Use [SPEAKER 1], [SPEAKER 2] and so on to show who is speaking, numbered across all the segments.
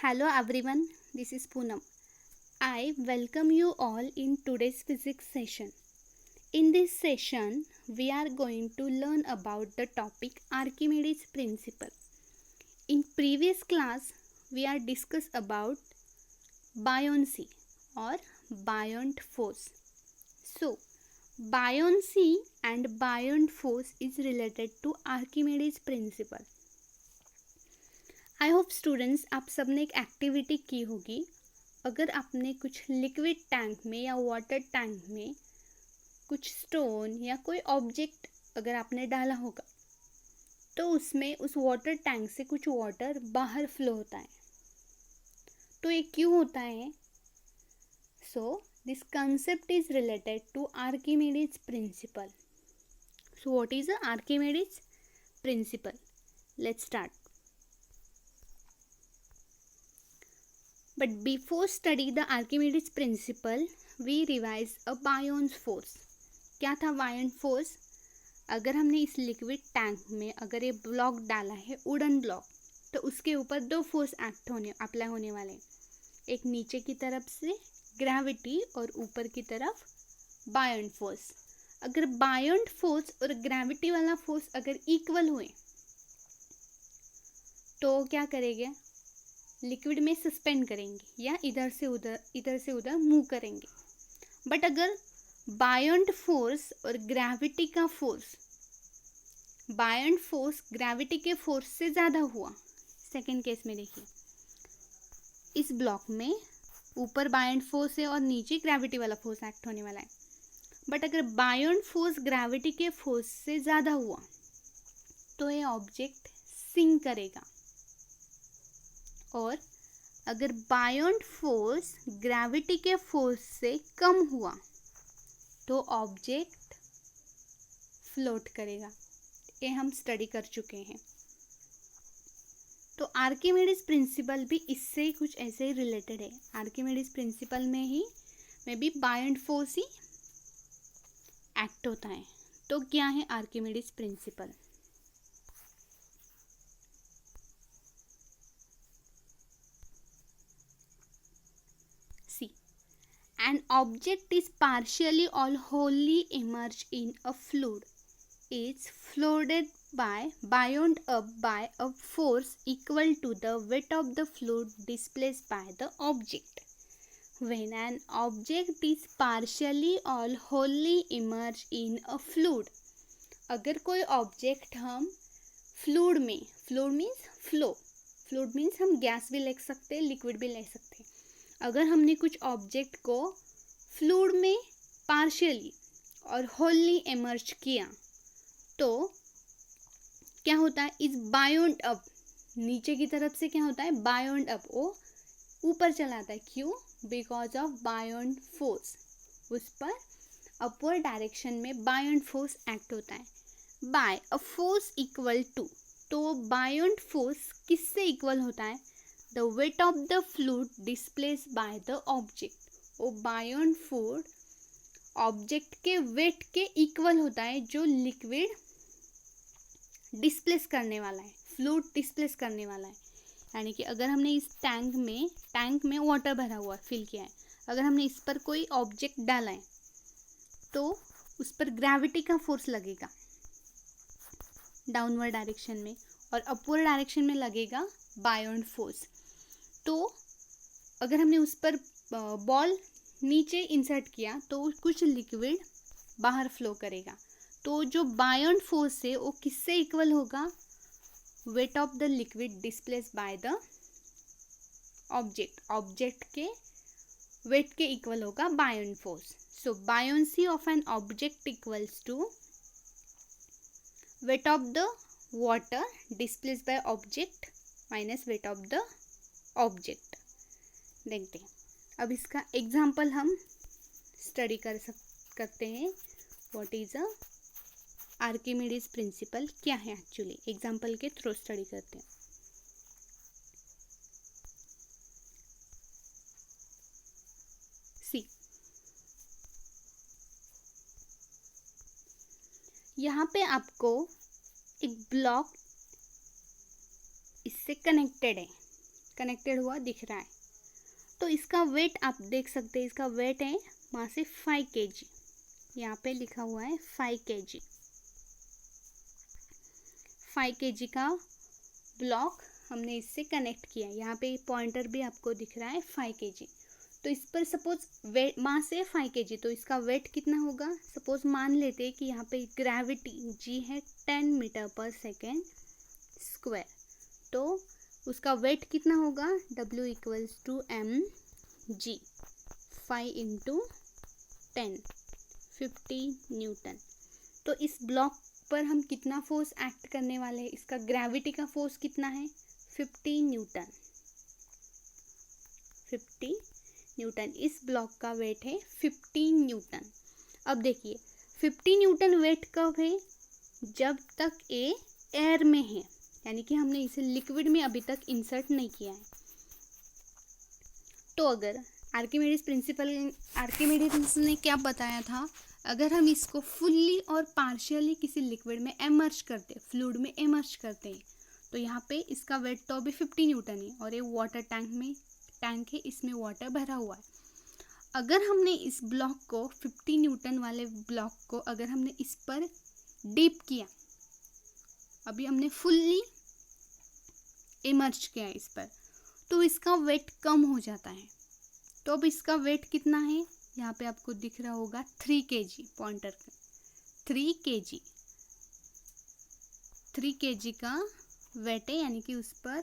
[SPEAKER 1] Hello everyone, this is Poonam. I welcome you all in today's physics session. In this session, we are going to learn about the topic Archimedes principle. In previous class, we are discussed about buoyancy or buoyant force. So, buoyancy and buoyant force is related to Archimedes principle. I hope students आप सबने एक activity की होगी. अगर आपने कुछ liquid tank में या वाटर टैंक में कुछ स्टोन या कोई ऑब्जेक्ट अगर आपने डाला होगा तो उसमें उस वाटर टैंक से कुछ वाटर बाहर फ्लो होता है. तो ये क्यों होता है? So this concept is related to Archimedes principle. So what is Archimedes principle? Let's start. But before study the Archimedes principle, we revise a buoyant force. क्या था buoyant force? अगर हमने इस लिक्विड टैंक में अगर ये ब्लॉक डाला है वुडन ब्लॉक, तो उसके ऊपर दो फोर्स अप्लाई होने वाले हैं. एक नीचे की तरफ से ग्रेविटी और ऊपर की तरफ buoyant फोर्स. अगर buoyant फोर्स और ग्रेविटी वाला फोर्स अगर इक्वल हुए तो क्या करेंगे? लिक्विड में सस्पेंड करेंगे या इधर से उधर मूव करेंगे. बट अगर बायोंट फोर्स और ग्रेविटी का फोर्स, बायोंट फोर्स ग्रेविटी के फोर्स से ज़्यादा हुआ, सेकेंड केस में देखिए इस ब्लॉक में ऊपर बायोंट फोर्स है और नीचे ग्रेविटी वाला फोर्स एक्ट होने वाला है. बट अगर बायोंट फोर्स ग्रेविटी के फोर्स से ज़्यादा हुआ तो ये ऑब्जेक्ट सिंक करेगा. और अगर बायोंट फोर्स ग्रेविटी के फोर्स से कम हुआ तो ऑब्जेक्ट फ्लोट करेगा. ये हम स्टडी कर चुके हैं. तो आर्किमिडीज प्रिंसिपल भी इससे कुछ ऐसे ही रिलेटेड है. आर्किमिडीज प्रिंसिपल में ही में भी बायोंट फोर्स ही एक्ट होता है. तो क्या है Archimedes principal? An object is partially or wholly immersed in a fluid. It's floated buoyant up by a force equal to the weight of the fluid displaced by the object. When an object is partially or wholly immersed in a fluid, अगर कोई object हम fluid में, fluid means flow, fluid means हम gas भी ले सकते हैं, liquid भी ले सकते हैं. अगर हमने कुछ ऑब्जेक्ट को फ्लूड में पार्शियली और होली इमर्ज किया तो क्या होता है? इस बायोंट अप, नीचे की तरफ से क्या होता है? बायोंट अप, वो ऊपर चलाता है. क्यों? Because of बायोंट force. उस पर अपवर्ड डायरेक्शन में बायोंट फोर्स एक्ट होता है by a force equal to. तो बायोंट फोर्स किससे इक्वल होता है? The weight of the fluid displaced by the object. वो बायोंट फोर्स ऑब्जेक्ट के वेट के इक्वल होता है जो लिक्विड डिस्प्लेस करने वाला है, फ्लूइड डिस्प्लेस करने वाला है. यानी कि अगर हमने इस टैंक में वाटर भरा हुआ फिल किया है, अगर हमने इस पर कोई ऑब्जेक्ट डाला है तो उस पर ग्रेविटी का फोर्स लगेगा डाउनवर्ड डायरेक्शन में और अपवर्ड डायरेक्शन में लगेगा बायोंट फोर्स. तो अगर हमने उस पर बॉल नीचे इंसर्ट किया तो कुछ लिक्विड बाहर फ्लो करेगा. तो जो बायोंट फोर्स है वो किससे इक्वल होगा? Weight of the liquid displace by the object. Object के वेट के इक्वल होगा buoyant force. So buoyancy of an object equals to weight of the water displace by object minus weight of the object. देखते हैं अब इसका example हम study करते हैं. What is a Archimedes principle, क्या है एक्चुअली, एग्जाम्पल के थ्रू स्टडी करते हैं. सी, यहाँ पे आपको एक ब्लॉक इससे कनेक्टेड है. कनेक्टेड हुआ दिख रहा है। तो इसका वेट आप देख सकते हैं, इसका वेट है वहाँ से 5 kg, यहाँ पे लिखा हुआ है 5 kg। 5 kg का ब्लॉक हमने इससे कनेक्ट किया, यहाँ पे पॉइंटर भी आपको दिख रहा है 5 kg। तो इस पर सपोज वेट मास है 5 kg, तो इसका वेट कितना होगा? सपोज मान लेते हैं कि यहाँ पे ग्रेविटी g है 10 मीटर पर सेकेंड स्क्वायर, तो उसका वेट कितना होगा? W equals to mg, 5 into 10, 50 newton. तो इस ब्लॉक पर हम कितना फोर्स एक्ट करने वाले हैं? इसका ग्रेविटी का फोर्स कितना है? 50 न्यूटन। 50 न्यूटन। इस ब्लॉक का वेट है 50 न्यूटन। अब देखिए 50 न्यूटन वेट कब है? जब तक ये एयर में है, यानी कि हमने इसे लिक्विड में अभी तक इंसर्ट नहीं किया है। तो अगर आर्किमिडीज ने क्या बताया था? अगर हम इसको फुल्ली और पार्शियली किसी लिक्विड में इमर्ज करते, फ्लूइड में इमर्ज करते हैं, तो यहाँ पे इसका वेट तो अभी 50 न्यूटन है और ये वाटर टैंक है, इसमें वाटर भरा हुआ है। अगर हमने इस ब्लॉक को 50 न्यूटन वाले ब्लॉक को अगर हमने इस पर डीप किया, अभी हमने फुल्ली इमर्ज किया इस पर, तो इसका वेट कम हो जाता है। तो अब इसका वेट कितना है? यहाँ पे आपको दिख रहा होगा 3 kg, पॉइंटर 3 kg, 3 kg का वेट है, यानी कि उस पर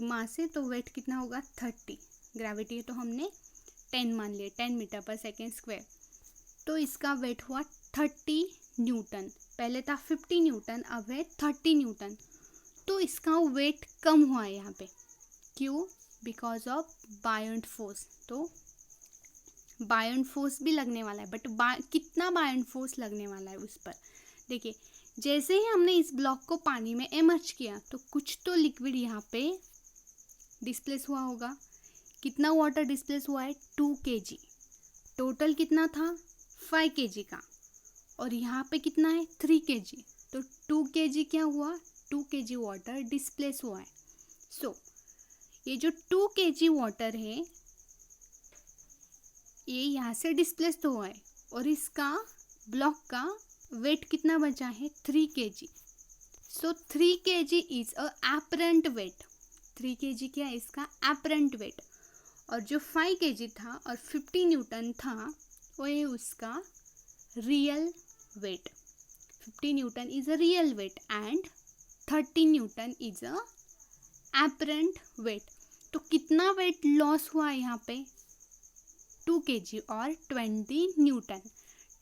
[SPEAKER 1] मास है तो वेट कितना होगा? 30। ग्रेविटी है तो हमने 10 मान लिया, 10 मीटर पर सेकेंड स्क्वायर। तो इसका वेट हुआ 30 न्यूटन। पहले था 50 न्यूटन, अब है 30 न्यूटन। तो इसका वेट कम हुआ है यहाँ पे। क्यों? Because of बायोंट force. तो बायोंट फोर्स भी लगने वाला है, बट कितना बायोंट फोर्स लगने वाला है उस पर? देखिए जैसे ही हमने इस ब्लॉक को पानी में इमर्ज किया तो कुछ तो लिक्विड यहाँ पे डिस्प्लेस हुआ होगा। कितना वाटर डिस्प्लेस हुआ है? 2 kg। टोटल कितना था? 5 kg का, और यहाँ पे कितना है? 3 kg। तो 2 kg क्या हुआ? 2 kg वाटर डिस्प्लेस हुआ है। सो ये जो 2 kg वाटर है ये यहाँ से डिस्प्लेस तो हुआ है, और इसका ब्लॉक का वेट कितना बचा है? 3 kg। So 3 kg is a apparent wait. 3 kg क्या है? इसका एपरेंट वेट। और जो 5 kg था और 50 न्यूटन था वो है उसका real weight. 50 newton is a real weight and 30 newton is a apparent weight. तो कितना वेट लॉस हुआ यहाँ पे? 2 kg और 20 न्यूटन।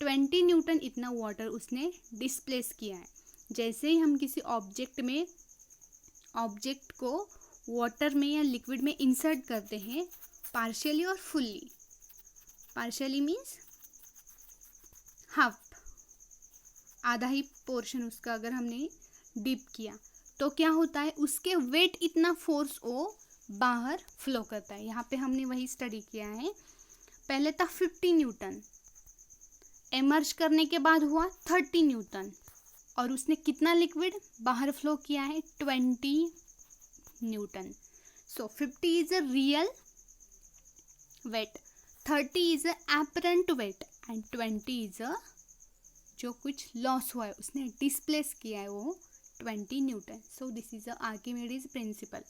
[SPEAKER 1] 20 न्यूटन इतना वाटर उसने डिस्प्लेस किया है। जैसे ही हम किसी ऑब्जेक्ट को वाटर में या लिक्विड में इंसर्ट करते हैं, पार्शियली और फुल्ली। पार्शियली मीन्स हाफ, आधा ही पोर्शन उसका अगर हमने डिप किया तो क्या होता है? उसके वेट इतना फोर्स वो बाहर फ्लो करता है। यहाँ पे हमने वही स्टडी किया है। पहले था 50 न्यूटन, इमर्ज करने के बाद हुआ 30 न्यूटन, और उसने कितना लिक्विड बाहर फ्लो किया है? 20 newton. So 50 is a real weight, 30 is a apparent weight and 20 is a जो कुछ लॉस हुआ है उसने डिस्प्लेस किया है वो 20 newton. So this is a Archimedes principal.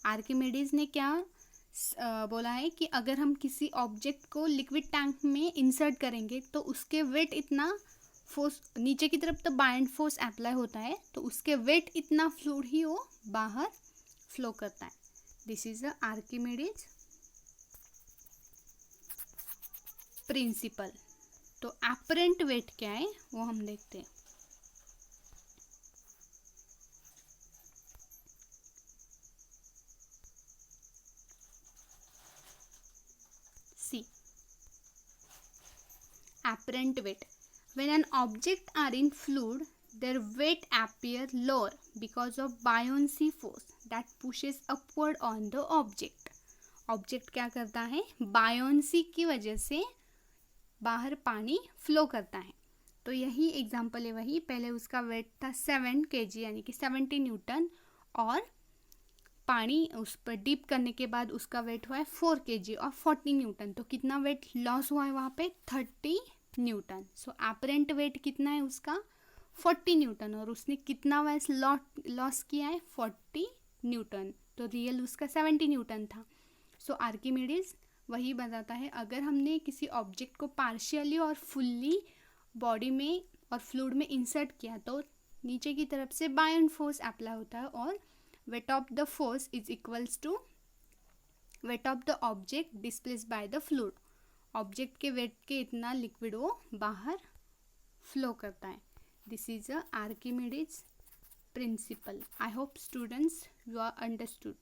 [SPEAKER 1] Archimedes ने क्या बोला है कि अगर हम किसी ऑब्जेक्ट को लिक्विड टैंक में इंसर्ट करेंगे तो उसके वेट इतना फोर्स नीचे की तरफ तो बायोंट फोर्स अप्लाई होता है, तो उसके वेट इतना फ्लूइड ही वो बाहर फ्लो करता है। This is the Archimedes principal. तो एपरेंट वेट क्या है वो हम देखते हैं। सी apparent weight. When an object are in fluid, their weight appear lower because of buoyancy force that pushes upward on the object. Object क्या करता है? बायोंसी की वजह से बाहर पानी फ्लो करता है। तो यही एग्जांपल है वही। पहले उसका वेट था 7 kg यानी कि 70 न्यूटन, और पानी उस पर डिप करने के बाद उसका वेट हुआ है 4 kg और 40 न्यूटन, तो कितना वेट लॉस हुआ है वहाँ पे 30 न्यूटन। सो एपरेंट वेट कितना है उसका 40 न्यूटन और उसने कितना मास लॉस किया है 40 न्यूटन, तो रियल उसका 70 न्यूटन था। सो आर्किमिडीज वही बताता है, अगर हमने किसी ऑब्जेक्ट को पार्शियली और फुल्ली बॉडी में और फ्लूइड में इंसर्ट किया तो नीचे की तरफ से बायोंट फोर्स अप्लाई होता है और weight of the force is equals to weight of the object displace by the fluid. Object के वेट के इतना लिक्विड वो बाहर फ्लो करता है। This is a Archimedes principle. I hope students you are understood.